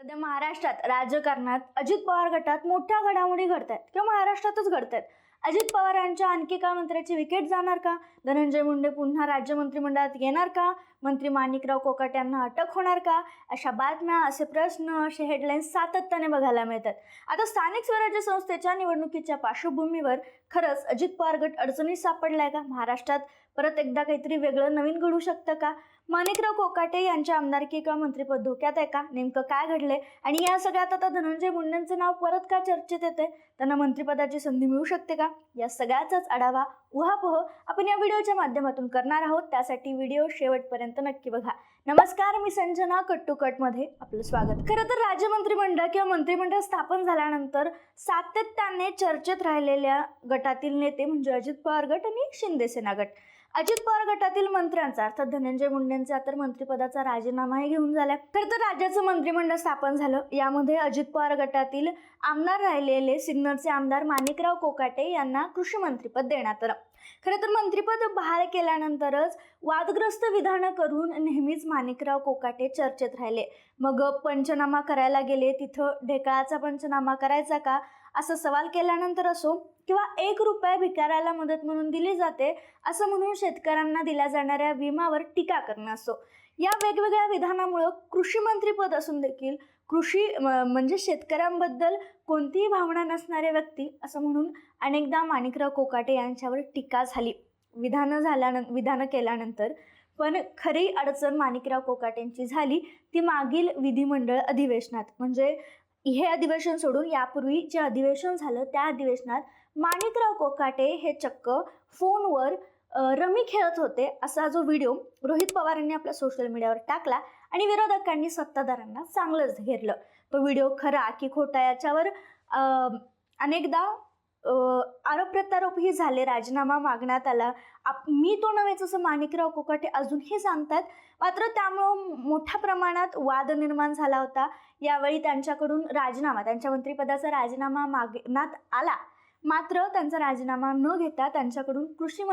सध्या महाराष्ट्रात राजकारणात अजित पवार गटात मोठ्या घडामोडी घडतात किंवा महाराष्ट्रातच घडतात. अजित पवारांच्या आणखी एका मंत्र्याची विकेट जाणार का? धनंजय मुंडे पुन्हा राज्य मंत्रिमंडळात येणार का? मंत्री माणिकराव कोकाटे यांना अटक होणार का? अशा बातम्या, असे प्रश्न, असे हेडलाईन्स सातत्याने बघायला मिळतात. आता स्थानिक स्वराज्य संस्थेच्या निवडणुकीच्या पार्श्वभूमीवर खरंच अजित पवार गट अडचणीत सापडलाय का? महाराष्ट्रात परत एकदा काहीतरी वेगळं नवीन घडू शकतं का? माणिकराव कोकाटे यांच्या आमदारकी किंवा मंत्रिपद धोक्यात आहे का? नेमकं काय घडलंय? आणि या सगळ्यात आता धनंजय मुंडेंचं नाव परत का चर्चेत येते? त्यांना मंत्रिपदाची संधी मिळू शकते का? या सगळ्याचाच आढावा उहापोह आपण या व्हिडिओच्या माध्यमातून करणार आहोत. त्यासाठी व्हिडिओ शेवटपर्यंत नक्की बघा. नमस्कार, मी संजना. कट टू कट मध्ये आपलं स्वागत. खरं तर राज्य मंत्रिमंडळ किंवा मंत्रिमंडळ स्थापन झाल्यानंतर सातत्याने चर्चेत राहिलेल्या गटातील नेते म्हणजे अजित पवार गट आणि शिंदे सेना गट. अजित पवार गटातील मंत्र्यांचा अर्थात धनंजय मुंडेंचा तर मंत्रिपदाचा राजीनामाही घेऊन झाला. खरं तर राज्याचं मंत्रिमंडळ स्थापन झालं. यामध्ये अजित पवार गटातील आमदार राहिलेले सिन्नरचे आमदार माणिकराव कोकाटे यांना कृषी मंत्रिपद देण्यात आलं. खरं तर मंत्रिपद बहाल केल्यानंतरच वादग्रस्त विधानं करून नेहमीच माणिकराव कोकाटे चर्चेत राहिले. मग पंचनामा करायला गेले, तिथं ढेकळाचा पंचनामा करायचा का असं सवाल केल्यानंतर असो, किंवा 1 रुपया भिकाऱ्याला मदत म्हणून दिली जाते असं म्हणून शेतकऱ्यांना दिल्या जाणाऱ्या विम्यावर टीका करणं असो, या वेगवेगळ्या विधानामुळं कृषी मंत्रिपद असून देखील कृषी म्हणजे शेतकऱ्यांबद्दल कोणतीही भावना नसणारे व्यक्ती असं म्हणून अनेकदा माणिकराव कोकाटे यांच्यावर टीका झाली विधानं केल्यानंतर. पण खरी अडचण माणिकराव कोकाटेंची झाली ती मागील विधिमंडळ अधिवेशनात. म्हणजे हे अधिवेशन सोडून यापूर्वी जे अधिवेशन झालं त्या अधिवेशनात माणिकराव कोकाटे हे चक्क फोनवर रमी खेळत होते असा जो व्हिडिओ रोहित पवार यांनी आपल्या सोशल मीडियावर टाकला आणि विरोधकांनी सत्ताधाऱ्यांना चांगलंच घेरलं. तो व्हिडिओ खरा की खोटा याच्यावर अनेकदा आरोप प्रत्यारोपही झाले, राजीनामा मागण्यात आला. मी तो नव्हेच असं माणिकराव कोकाटे अजूनही सांगतात. मात्र त्यामुळं मोठ्या प्रमाणात वाद निर्माण झाला होता. यावेळी त्यांच्याकडून त्यांच्या मंत्रिपदाचा राजीनामा मागण्यात आला. मात्र त्यांचा राजीनामा न घेता त्यांच्याकडून कृषी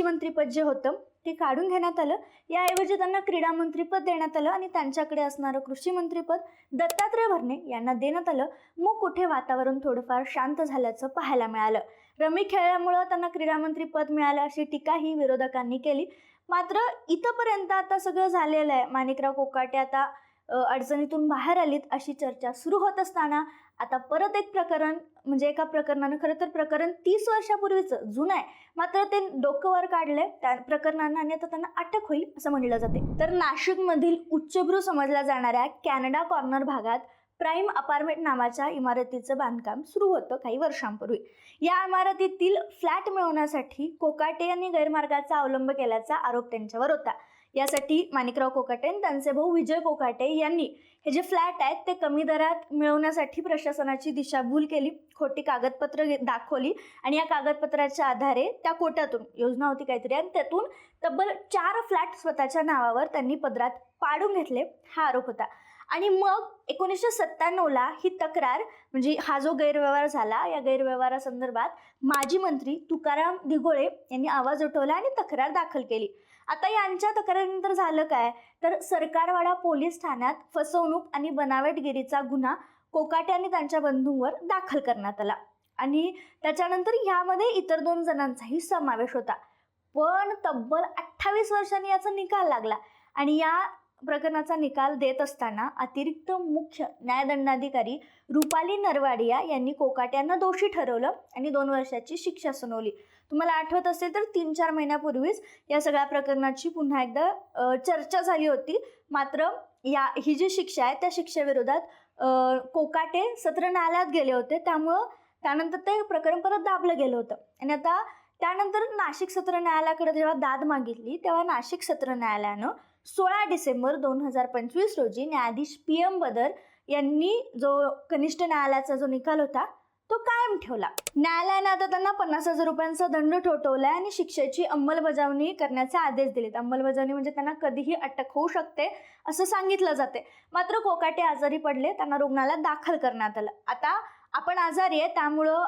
मंत्रिपद जे होतं ते काढून घेण्यात आलं. याऐवजी त्यांना क्रीडा मंत्रिपद देण्यात आलं आणि त्यांच्याकडे असणारं कृषी मंत्रिपद दत्तात्रय भरणे यांना देण्यात आलं. मग कुठे वातावरण थोडंफार शांत झाल्याचं पाहायला मिळालं. रमी खेळल्यामुळं त्यांना क्रीडा मंत्रिपद मिळालं अशी टीकाही विरोधकांनी केली. मात्र इथंपर्यंत आता सगळं झालेलं आहे. माणिकराव कोकाटे आता अडचणीतून बाहेर आलीत अशी चर्चा सुरू होत असताना आता परत एक प्रकरण, म्हणजे एका प्रकरणानं, खरं तर प्रकरण 30 वर्षापूर्वीचं जुनं आहे, मात्र ते डोकं वर काढलंय त्या प्रकरणानं आणि आता त्यांना अटक होईल असं म्हणलं जाते. तर नाशिकमधील उच्चभ्रू समजल्या जाणाऱ्या कॅनडा कॉर्नर भागात प्राईम अपार्टमेंट नावाच्या इमारतीचं बांधकाम सुरू होतं काही वर्षांपूर्वी. या इमारतीतील फ्लॅट मिळवण्यासाठी कोकाटे यांनी गैरमार्गाचा अवलंब केल्याचा आरोप त्यांच्यावर होता. यासाठी माणिकराव कोकाटे आणि त्यांचे भाऊ विजय कोकाटे यांनी हे जे फ्लॅट आहेत ते कमी दरात मिळवण्यासाठी प्रशासनाची दिशाभूल केली, खोटी कागदपत्र दाखवली आणि या कागदपत्राच्या आधारे त्या कोट्यातून योजना होती काहीतरी आणि त्यातून तब्बल 4 फ्लॅट स्वतःच्या नावावर त्यांनी पदरात पाडून घेतले, हा आरोप होता. आणि मग 1997ला ही तक्रार, म्हणजे हा जो गैरव्यवहार झाला, या गैरव्यवहारासंदर्भात माजी मंत्री तुकाराम दिघोळे यांनी आवाज उठवला आणि तक्रार दाखल केली. आता यांच्या तक्रारीनंतर झालं काय, तर सरकारवाडा पोलीस ठाण्यात फसवणूक आणि बनावटगिरीचा गुन्हा कोकाटे आणि त्यांच्या बंधूंवर दाखल करण्यात आला आणि त्याच्यानंतर यामध्ये इतर 2 जणांचाही समावेश होता. पण तब्बल 28 वर्षांनी याचा निकाल लागला आणि या प्रकरणाचा निकाल देत असताना अतिरिक्त मुख्य न्यायदंडाधिकारी रुपाली नरवाडिया यांनी कोकाटे यांना दोषी ठरवलं आणि 2 वर्षाची शिक्षा सुनावली. तुम्हाला आठवत असेल तर 3-4 महिन्यापूर्वीच या सगळ्या प्रकरणाची पुन्हा एकदा चर्चा झाली होती. मात्र ही जी शिक्षा आहे त्या शिक्षेविरोधात कोकाटे सत्र न्यायालयात गेले होते, त्यामुळं त्यानंतर ते प्रकरण परत दाबलं गेलं होतं. आणि आता त्यानंतर नाशिक सत्र न्यायालयाकडे जेव्हा दाद मागितली तेव्हा नाशिक सत्र न्यायालयानं 16 डिसेंबर 2025 रोजी न्यायाधीश PM बदर यांनी जो कनिष्ठ न्यायालयाचा जो निकाल होता तो कायम ठेवला. न्यायालयानं आता त्यांना 50,000 रुपयांचा दंड ठोठावलाय आणि शिक्षेची अंमलबजावणी करण्याचे आदेश दिलेत. अंमलबजावणी म्हणजे त्यांना कधीही अटक होऊ शकते असं सांगितलं जाते. मात्र कोकाटे आजारी पडले, त्यांना रुग्णालयात दाखल करण्यात आलं. आता आपण आजारी आहे त्यामुळं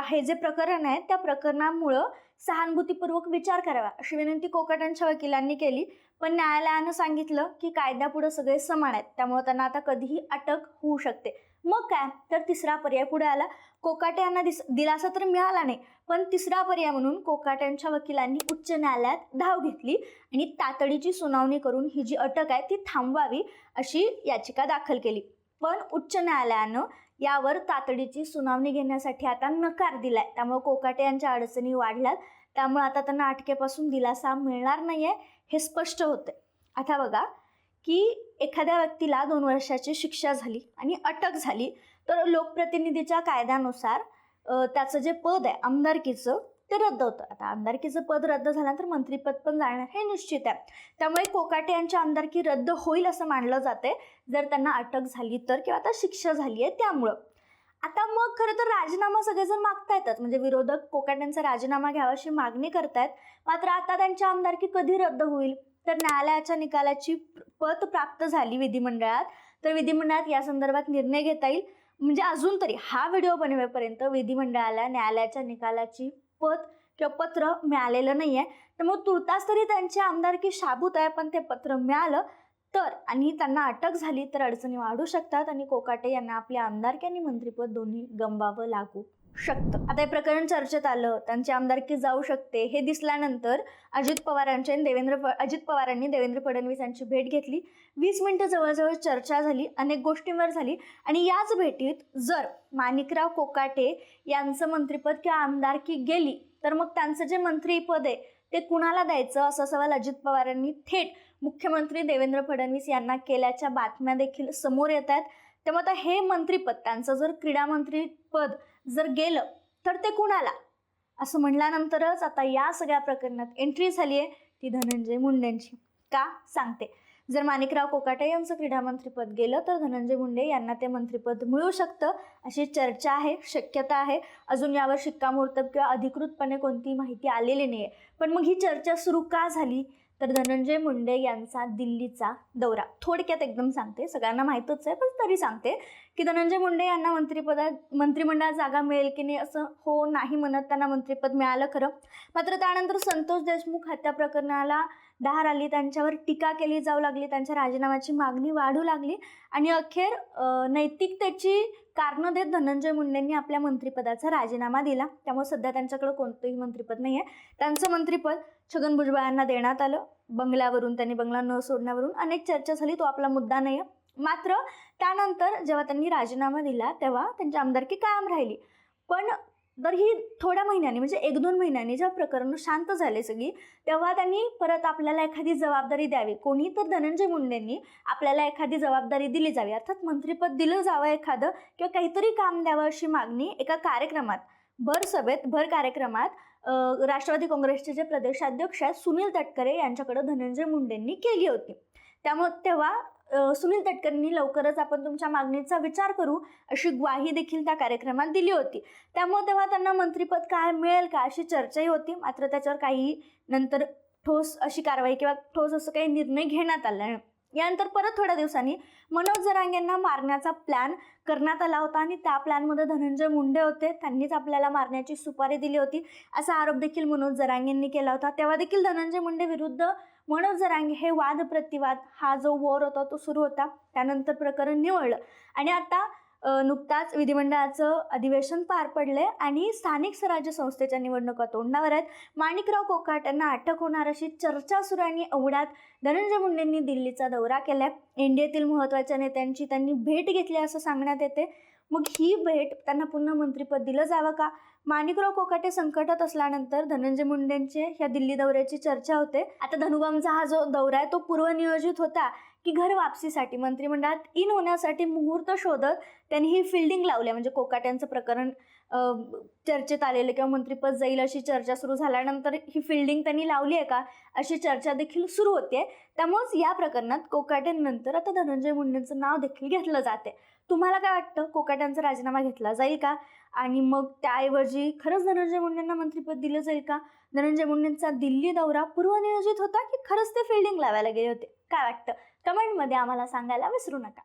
हे जे प्रकरण आहे त्या प्रकरणामुळं सहानुभूतीपूर्वक विचार करावा अशी विनंती कोकाटेंच्या वकिलांनी केली. पण न्यायालयानं सांगितलं की कायद्यापुढे सगळे समान आहेत, त्यामुळे त्यांना आता कधीही अटक होऊ शकते. मग काय तर तिसरा पर्याय पुढे आला. कोकाटे यांना दिलासा तर मिळाला नाही, पण तिसरा पर्याय म्हणून कोकाटेंच्या वकिलांनी उच्च न्यायालयात धाव घेतली आणि तातडीची सुनावणी करून ही जी अटक आहे ती थांबवावी अशी याचिका दाखल केली. पण उच्च न्यायालयानं यावर तातडीची सुनावणी घेण्यासाठी आता नकार दिलाय. त्यामुळे कोकाटे यांच्या अडचणी वाढल्यात. त्यामुळे आता त्यांना अटकेपासून दिलासा मिळणार नाहीये हे स्पष्ट होतंय. आता बघा की एखाद्या व्यक्तीला 2 वर्षाची शिक्षा झाली आणि अटक झाली तर लोकप्रतिनिधीच्या कायद्यानुसार त्याचं जे पद आहे आमदारकीचं ते रद्द होतं. आता आमदारकीचं पद रद्द झाल्यानंतर मंत्रिपद पण जाणं हे निश्चित आहे. त्यामुळे कोकाटे यांची आमदारकी रद्द होईल असं मानलं जाते जर त्यांना अटक झाली तर, किंवा आता शिक्षा झाली आहे त्यामुळं. आता मग खरं तर राजीनामा सगळेजण मागतायतच, म्हणजे विरोधक कोकाटेंचा राजीनामा घ्यावा अशी मागणी करतायत. मात्र आता त्यांची आमदारकी कधी रद्द होईल तर न्यायालयाच्या निकालाची प्रत प्राप्त झाली विधिमंडळात, तर विधिमंडळात या संदर्भात निर्णय घेता येईल. म्हणजे अजून तरी हा व्हिडिओ बनवेपर्यंत विधिमंडळाला न्यायालयाच्या निकालाची प्रत किंवा पत्र मिळालेलं नाही आहे. त्यामुळे तुर्तास तरी त्यांची आमदारकी शाबूत आहे, पण ते पत्र मिळालं तर आणि त्यांना अटक झाली तर अडचणी वाढू शकतात आणि कोकाटे यांना आपले आमदारकी आणि मंत्रिपद दोन्ही गमवावं लागू शकतं. आता हे प्रकरण चर्चेत आलं, त्यांची आमदारकी जाऊ शकते हे दिसल्यानंतर अजित पवारांनी देवेंद्र फडणवीस यांची भेट घेतली. 20 मिनिटं जवळजवळ चर्चा झाली, अनेक गोष्टींवर झाली आणि याच भेटीत जर माणिकराव कोकाटे यांचं मंत्रिपद किंवा आमदारकी गेली तर मग त्यांचं जे मंत्रिपद आहे ते कुणाला द्यायचं असा सवाल अजित पवारांनी थेट मुख्यमंत्री देवेंद्र फडणवीस यांना केल्याच्या बातम्या देखील समोर येत आहेत. त्यामुळे आता हे मंत्रिपद त्यांचं जर क्रीडा मंत्रिपद जर गेलं तर ते कुणाला असं म्हणल्यानंतरच आता या सगळ्या प्रकरणात एंट्री झाली आहे ती धनंजय मुंडेंची. का सांगते. जर माणिकराव कोकाटे यांचं क्रीडा मंत्रिपद गेलं तर धनंजय मुंडे यांना ते मंत्रिपद मिळू शकतं अशी चर्चा आहे, शक्यता आहे. अजून यावर शिक्कामोर्तब किंवा अधिकृतपणे कोणती माहिती आलेली नाही आहे. पण मग ही चर्चा सुरू का झाली तर धनंजय मुंडे यांचा दिल्लीचा दौरा. थोडक्यात एकदम सांगते, सगळ्यांना माहीतच आहे पण तरी सांगते की धनंजय मुंडे यांना मंत्रिमंडळात जागा मिळेल की नाही असं हो नाही म्हणत त्यांना मंत्रिपद मिळालं खरं. मात्र त्यानंतर संतोष देशमुख हत्या प्रकरणाला धार आली, त्यांच्यावर टीका केली जाऊ लागली, त्यांच्या राजीनाम्याची मागणी वाढू लागली आणि अखेर नैतिकतेची कारणं देत धनंजय मुंडेंनी आपल्या मंत्रिपदाचा राजीनामा दिला. त्यामुळे सध्या त्यांच्याकडे कोणतंही मंत्रिपद नाही आहे. त्यांचं मंत्रिपद छगन भुजबळ यांना देण्यात आलं. बंगल्यावरून त्यांनी बंगला न सोडण्यावरून अनेक चर्चा झाली, तो आपला मुद्दा नाही आहे. मात्र त्यानंतर जेव्हा त्यांनी राजीनामा दिला तेव्हा त्यांची आमदारकी कायम राहिली. पण तर ही थोड्या महिन्यांनी म्हणजे 1-2 महिन्यांनी जेव्हा प्रकरण शांत झाले सगळी तेव्हा त्यांनी परत आपल्याला एखादी जबाबदारी द्यावी. कोणी तर धनंजय मुंडेंनी आपल्याला एखादी जबाबदारी दिली जावी, अर्थात मंत्रिपद दिलं जावं एखादं किंवा काहीतरी काम द्यावं अशी मागणी एका कार्यक्रमात भर कार्यक्रमात राष्ट्रवादी काँग्रेसचे जे प्रदेशाध्यक्ष आहेत सुनील तटकरे यांच्याकडे धनंजय मुंडेंनी केली होती. त्यामुळे तेव्हा सुनील तटकरेंनी लवकरच आपण तुमच्या मागणीचा विचार करू अशी ग्वाही देखील त्या कार्यक्रमात दिली होती. त्यामुळे तेव्हा त्यांना मंत्रिपद काय मिळेल का अशी चर्चाही होती. मात्र त्याच्यावर काही नंतर ठोस अशी कारवाई किंवा ठोस असं काही निर्णय घेण्यात आला नाही. यानंतर परत थोड्या दिवसांनी मनोज जरांगेंना मारण्याचा प्लॅन करण्यात आला होता आणि त्या प्लॅनमध्ये धनंजय मुंडे होते, त्यांनीच आपल्याला मारण्याची सुपारी दिली होती असा आरोप देखील मनोज जरांगेंनी केला होता. तेव्हा देखील धनंजय मुंडे विरुद्ध मनोज जरांगे हे वाद प्रतिवाद हा जो वॉर होता तो सुरू होता. त्यानंतर प्रकरण निवळलं आणि आता नुकताच विधिमंडळाचं अधिवेशन पार पडले आणि स्थानिक स्वराज्य संस्थेच्या निवडणुका तोंडावर आहेत. माणिकराव कोकाटेंना अटक होणार अशी चर्चा सुरू आहे आणि एवढ्यात धनंजय मुंडेंनी दिल्लीचा दौरा केलाय. एनडीएतील महत्त्वाच्या नेत्यांची त्यांनी भेट घेतली असं सांगण्यात येते. मग ही भेट त्यांना पुन्हा मंत्रिपद दिलं जावं का? माणिकराव कोकाटे संकटात असल्यानंतर धनंजय मुंडेंचे ह्या दिल्ली दौऱ्याची चर्चा होते. आता धनुबामचा हा जो दौरा आहे तो पूर्वनियोजित होता की घर वापसीसाठी मंत्रिमंडळात इन होण्यासाठी मुहूर्त शोधत त्यांनी ही फिल्डिंग लावली. म्हणजे कोकाट्यांचं प्रकरण चर्चेत आलेलं किंवा मंत्रिपद जाईल अशी चर्चा सुरू झाल्यानंतर ही फिल्डिंग त्यांनी लावली आहे का अशी चर्चा देखील सुरू होते. त्यामुळेच या प्रकरणात कोकाटेंनंतर आता धनंजय मुंडेंचं नाव देखील घेतलं जाते. तुम्हाला काय वाटतं, कोकाट्यांचा राजीनामा घेतला जाईल का आणि मग त्याऐवजी खरंच धनंजय मुंडेंना मंत्रिपद दिलं जाईल का? धनंजय मुंडेंचा दिल्ली दौरा पूर्वनियोजित होता की खरंच ते फिल्डिंग लावायला गेले होते? काय वाटतं कमेंटमध्ये आम्हाला सांगायला विसरू नका.